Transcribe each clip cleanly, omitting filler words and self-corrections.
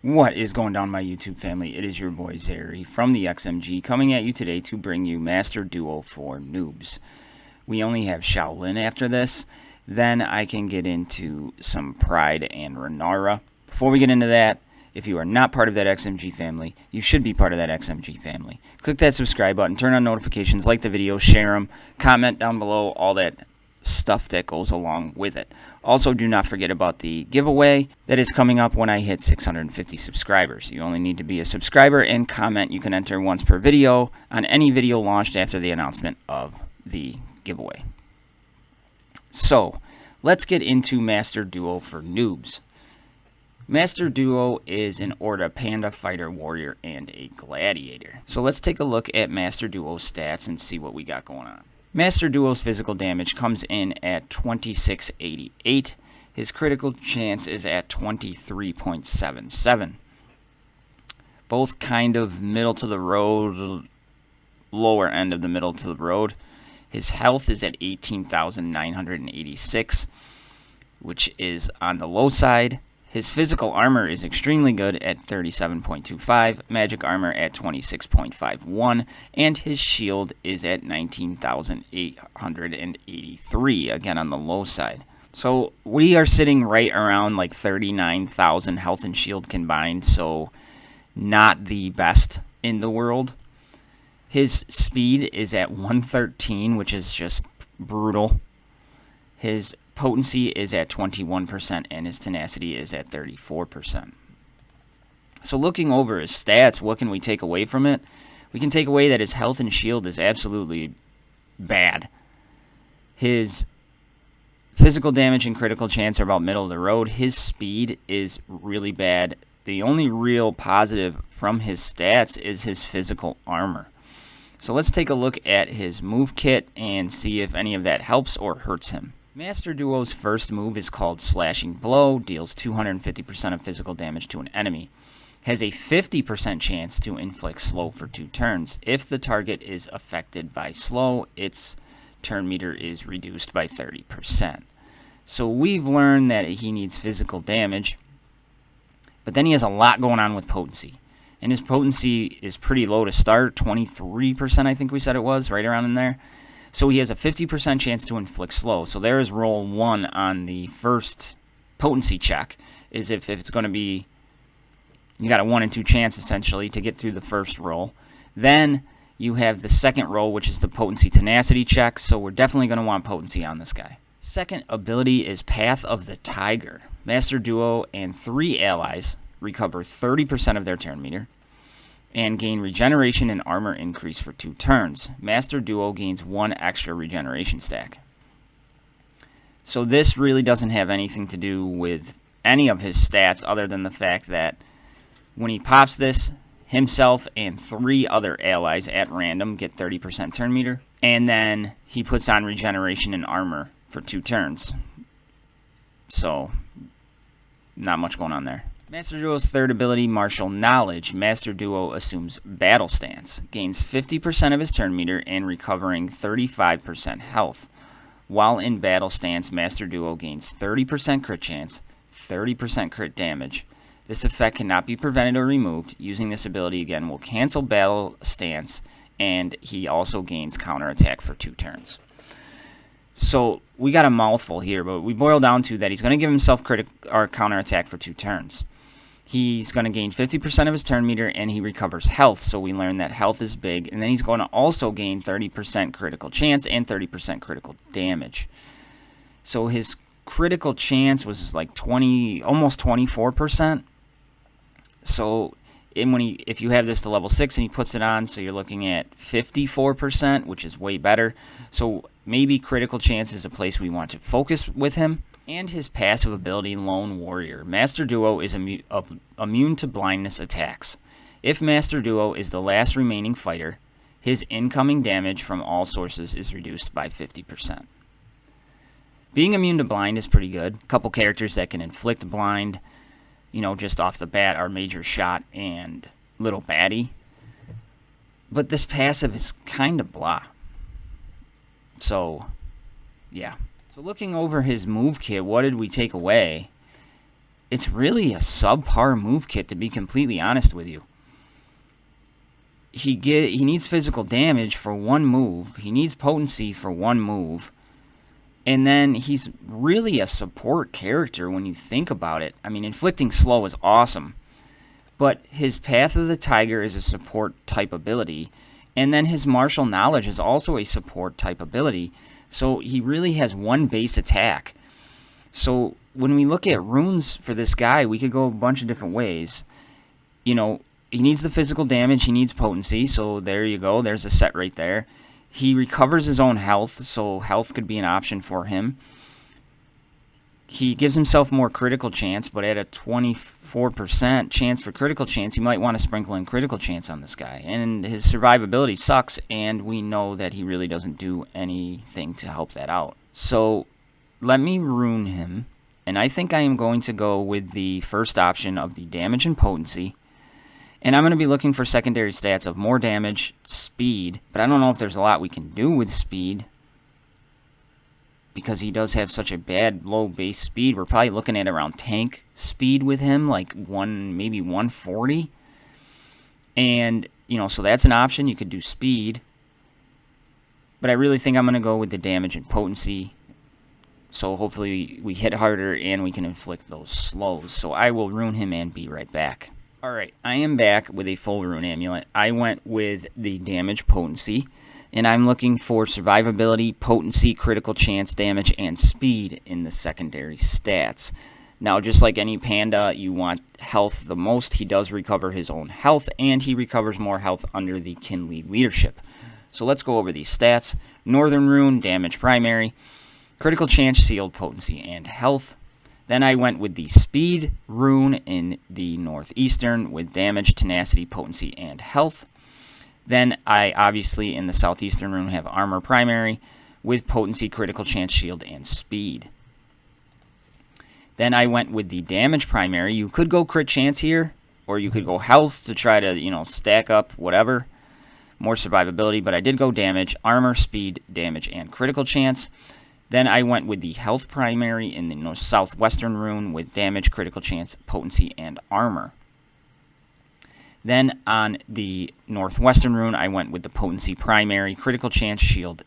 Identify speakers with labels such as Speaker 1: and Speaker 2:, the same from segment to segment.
Speaker 1: What is going down, my YouTube family? It is your boy Zary from the XMG coming at you today to bring you Master Duo for Noobs. We only have Shaolin after this, then I can get into some Pride and Renara. Before we get into that, if you are not part of that XMG family, you should be part of that XMG family. Click that subscribe button, turn on notifications, like the video, share them, comment down below, all that stuff that goes along with it. Also, do not forget about the giveaway that is coming up when I hit 650 subscribers. You only need to be a subscriber and comment. You can enter once per video on any video launched after the announcement of the giveaway. So, let's get into Master Duo for Noobs. Master Duo is an Orda, Panda, Fighter, Warrior, and a Gladiator. So let's take a look at Master Duo's stats and see what we got going on. Master Duo's physical damage comes in at 2688. His critical chance is at 23.77. Both kind of middle to the road, lower end of the middle to the road. His health is at 18,986, which is on the low side. His physical armor is extremely good at 37.25, magic armor at 26.51, and his shield is at 19,883, again on the low side. So we are sitting right around like 39,000 health and shield combined, so not the best in the world. His speed is at 113, which is just brutal. His potency is at 21% and his tenacity is at 34%. So looking over his stats, what can we take away from it? We can take away that his health and shield is absolutely bad. His physical damage and critical chance are about middle of the road. His speed is really bad. The only real positive from his stats is his physical armor. So let's take a look at his move kit and see if any of that helps or hurts him. Master Duo's first move is called Slashing Blow, deals 250% of physical damage to an enemy. Has a 50% chance to inflict slow for 2 turns. If the target is affected by slow, its turn meter is reduced by 30%. So we've learned that he needs physical damage, but then he has a lot going on with potency. And his potency is pretty low to start, 23% I think we said it was, right around in there. So he has a 50% chance to inflict slow. So there is roll 1 on the first potency check. Is if it's going to be, you got a 1 in 2 chance essentially to get through the first roll. Then you have the second roll, which is the potency tenacity check. So we're definitely going to want potency on this guy. Second ability is Path of the Tiger. Master Duo and 3 allies recover 30% of their turn meter and gain regeneration and armor increase for 2 turns. Master Duo gains 1 extra regeneration stack. So this really doesn't have anything to do with any of his stats other than the fact that when he pops this, himself and 3 other allies at random get 30% turn meter, and then he puts on regeneration and armor for 2 turns. So not much going on there. Master Duo's third ability, Martial Knowledge. Master Duo assumes Battle Stance. Gains 50% of his turn meter and recovering 35% health. While in Battle Stance, Master Duo gains 30% crit chance, 30% crit damage. This effect cannot be prevented or removed. Using this ability again will cancel Battle Stance, and he also gains counterattack for 2 turns. So we got a mouthful here, but we boil down to that he's going to give himself counterattack for 2 turns. He's going to gain 50% of his turn meter, and he recovers health, so we learn that health is big. And then he's going to also gain 30% critical chance and 30% critical damage. So his critical chance was like almost 24%. So if you have this to level 6 and he puts it on, so you're looking at 54%, which is way better. So maybe critical chance is a place we want to focus with him. And his passive ability, Lone Warrior. Master Duo is immune to blindness attacks. If Master Duo is the last remaining fighter, his incoming damage from all sources is reduced by 50%. Being immune to blind is pretty good. A couple characters that can inflict blind, just off the bat are Major Shot and Little Baddie. But this passive is kind of blah. So, yeah. So looking over his move kit, what did we take away? it's really a subpar move kit, to be completely honest with you. He needs physical damage for one move. He needs potency for one move. And then he's really a support character when you think about it. I mean, inflicting slow is awesome. But his Path of the Tiger is a support type ability. And then his martial knowledge is also a support type ability. So he really has one base attack. So when we look at runes for this guy, we could go a bunch of different ways. You know, he needs the physical damage, he needs potency, so there you go, there's a set right there. He recovers his own health, so health could be an option for him. He gives himself more critical chance, but at a 24% chance for critical chance, you might want to sprinkle in critical chance on this guy. And his survivability sucks, and we know that he really doesn't do anything to help that out. So let me rune him, and I think I am going to go with the first option of the damage and potency. And I'm going to be looking for secondary stats of more damage, speed, but I don't know if there's a lot we can do with speed, because he does have such a bad low base speed. We're probably looking at around tank speed with him, like maybe 140. And, you know, so that's an option. You could do speed. But I really think I'm going to go with the damage and potency. So hopefully we hit harder and we can inflict those slows. So I will rune him and be right back. Alright, I am back with a full rune amulet. I went with the damage potency, and I'm looking for survivability, potency, critical chance, damage, and speed in the secondary stats. Now, just like any panda, you want health the most. He does recover his own health, and he recovers more health under the Kinley leadership. So let's go over these stats. Northern rune, damage primary, critical chance, sealed, potency, and health. Then I went with the speed rune in the northeastern with damage, tenacity, potency, and health. Then I obviously in the southeastern rune have armor primary with potency, critical chance, shield, and speed. Then I went with the damage primary. You could go crit chance here, or you could go health to try to, you know, stack up whatever. More survivability, but I did go damage, armor, speed, damage, and critical chance. Then I went with the health primary in the southwestern rune with damage, critical chance, potency, and armor. Then on the northwestern rune, I went with the potency primary, critical chance, shield,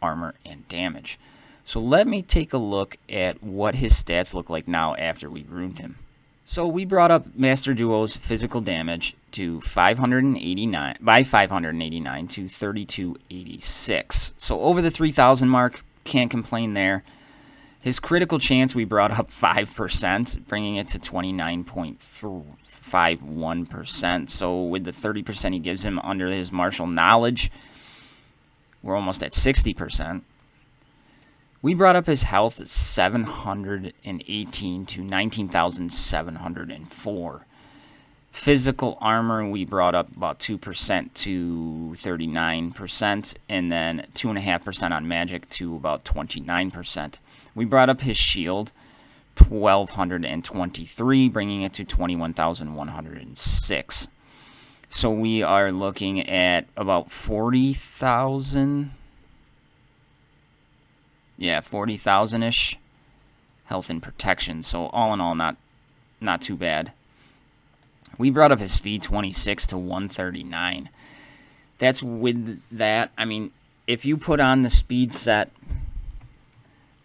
Speaker 1: armor, and damage. So let me take a look at what his stats look like now after we runed him. So we brought up Master Duo's physical damage to 589 to 3286. So over the 3,000 mark. Can't complain there. His critical chance we brought up 5%, bringing it to 29.51%. So with the 30% he gives him under his martial knowledge, we're almost at 60%. We brought up his health at 718 to 19,704. Physical armor, we brought up about 2% to 39%, and then 2.5% on magic to about 29%. We brought up his shield, 1,223, bringing it to 21,106. So we are looking at about 40,000. Yeah, 40,000-ish health and protection. So all in all, not too bad. We brought up his speed 26 to 139. That's with that. I mean, if you put on the speed set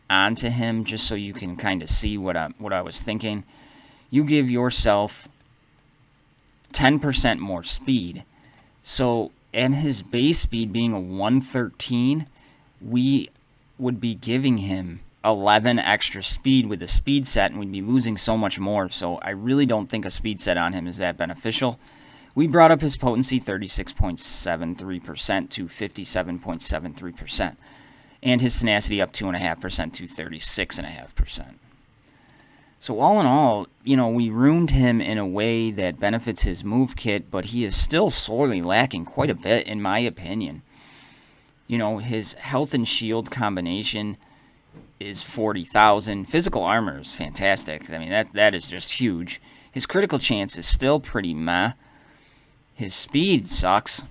Speaker 1: onto him, just so you can kind of see what I was thinking, you give yourself 10% more speed. So, and his base speed being a 113, we would be giving him 11 extra speed with the speed set, and we'd be losing so much more. So I really don't think a speed set on him is that beneficial. We brought up his potency 36.73% to 57.73%, and his tenacity up 2.5% to 36.5%. So all in all, you know, we ruined him in a way that benefits his move kit, but he is still sorely lacking quite a bit, in my opinion. You know, his health and shield combination is 40,000. Physical armor is fantastic. I mean, that is just huge. His critical chance is still pretty meh. His speed sucks.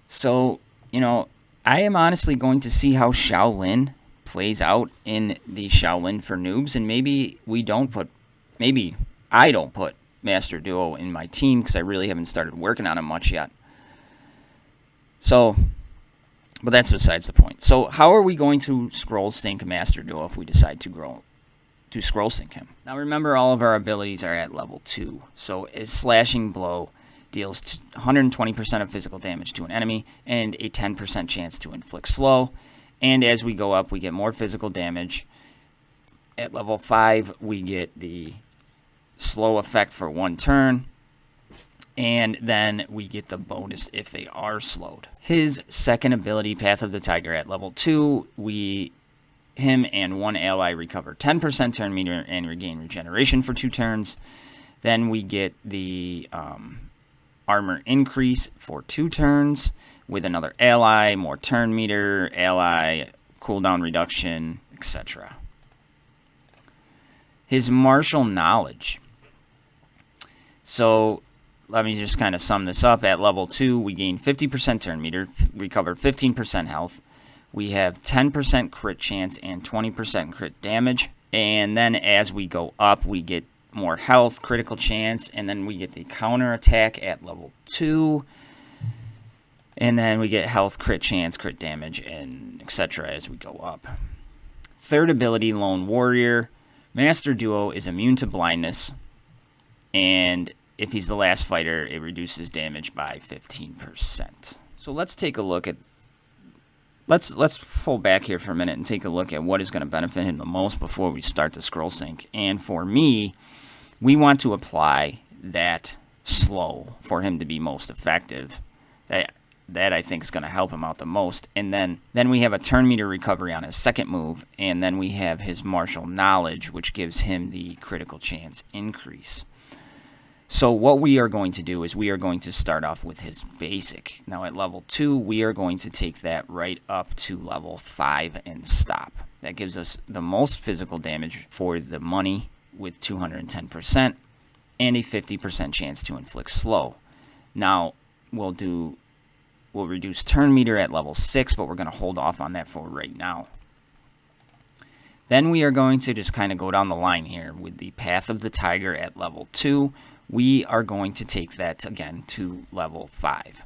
Speaker 1: So, you know, I am honestly going to see how Shaolin plays out in the Shaolin for noobs, and maybe we don't put, maybe I don't put Master Duo in my team because I really haven't started working on him much yet. So, but that's besides the point. So how are we going to scroll sync Master Duo if we decide to scroll sync him? Now remember, all of our abilities are at level 2. So his slashing blow deals 120% of physical damage to an enemy and a 10% chance to inflict slow. And as we go up, we get more physical damage. At level 5, we get the slow effect for 1 turn. And then we get the bonus if they are slowed. His second ability, Path of the Tiger, at level 2, him and 1 ally recover 10% turn meter and regain regeneration for 2 turns. Then we get the armor increase for 2 turns with another ally, more turn meter, ally, cooldown reduction, etc. His martial knowledge. So let me just kind of sum this up. At level 2, we gain 50% turn meter, recover 15% health. We have 10% crit chance and 20% crit damage. And then as we go up, we get more health, critical chance, and then we get the counter attack at level 2. And then we get health, crit chance, crit damage, and etc. as we go up. Third ability, Lone Warrior. Master Duo is immune to blindness, and if he's the last fighter, it reduces damage by 15%. So let's take a look at, let's pull back here for a minute and take a look at what is going to benefit him the most before we start the scroll sync. And for me, we want to apply that slow for him to be most effective. That I think is going to help him out the most. And then we have a turn meter recovery on his second move, and then we have his martial knowledge, which gives him the critical chance increase. So what we are going to do is we are going to start off with his basic. Now at level 2, we are going to take that right up to level 5 and stop. That gives us the most physical damage for the money with 210% and a 50% chance to inflict slow. Now we'll reduce turn meter at level 6, but we're going to hold off on that for right now. Then we are going to just kind of go down the line here with the Path of the Tiger at level 2. We are going to take that again to level 5.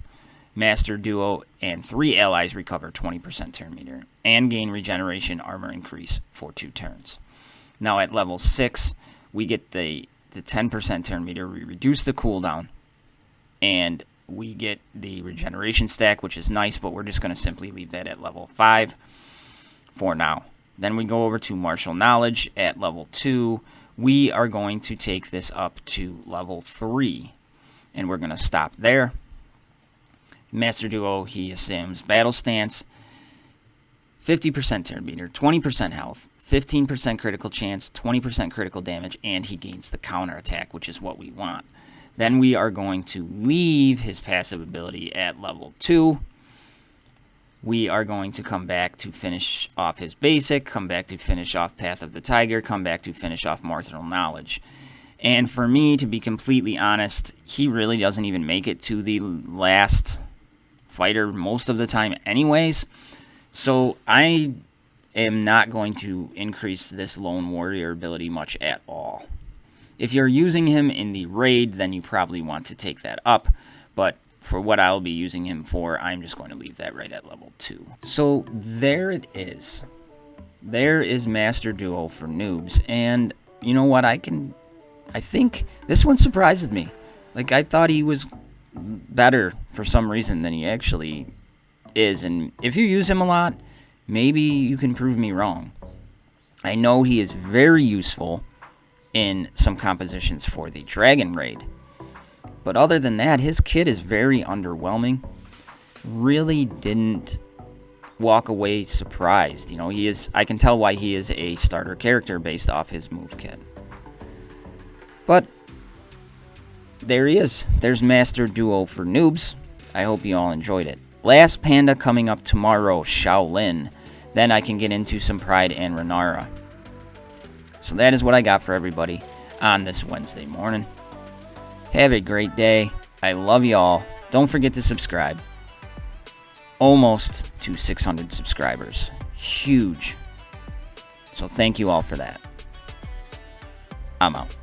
Speaker 1: Master Duo and 3 allies recover 20% turn meter and gain regeneration armor increase for 2 turns. Now at level 6, we get the 10% turn meter. We reduce the cooldown, and we get the regeneration stack, which is nice, but we're just going to simply leave that at level 5 for now. Then we go over to Martial Knowledge at level 2. We are going to take this up to level 3, and we're going to stop there. Master Duo, he assumes Battle Stance, 50% turn meter, 20% health, 15% critical chance, 20% critical damage, and he gains the counter attack, which is what we want. Then we are going to leave his passive ability at level 2. We are going to come back to finish off his basic, come back to finish off Path of the Tiger, come back to finish off Martial Knowledge. And for me, to be completely honest, he really doesn't even make it to the last fighter most of the time anyways. So I am not going to increase this Lone Warrior ability much at all. If you're using him in the raid, then you probably want to take that up. But for what I'll be using him for, I'm just going to leave that right at level 2. So there it is. There is Master Duo for noobs. And you know what? I think this one surprises me. Like, I thought he was better for some reason than he actually is. And if you use him a lot, maybe you can prove me wrong. I know he is very useful in some compositions for the Dragon Raid. But other than that, his kit is very underwhelming. Really didn't walk away surprised. You know, I can tell why he is a starter character based off his move kit. But there he is. There's Master Duo for noobs. I hope you all enjoyed it. Last Panda coming up tomorrow, Shaolin. Then I can get into some Pride and Renara. So that is what I got for everybody on this Wednesday morning. Have a great day. I love y'all. Don't forget to subscribe. Almost to 600 subscribers. Huge. So thank you all for that. I'm out.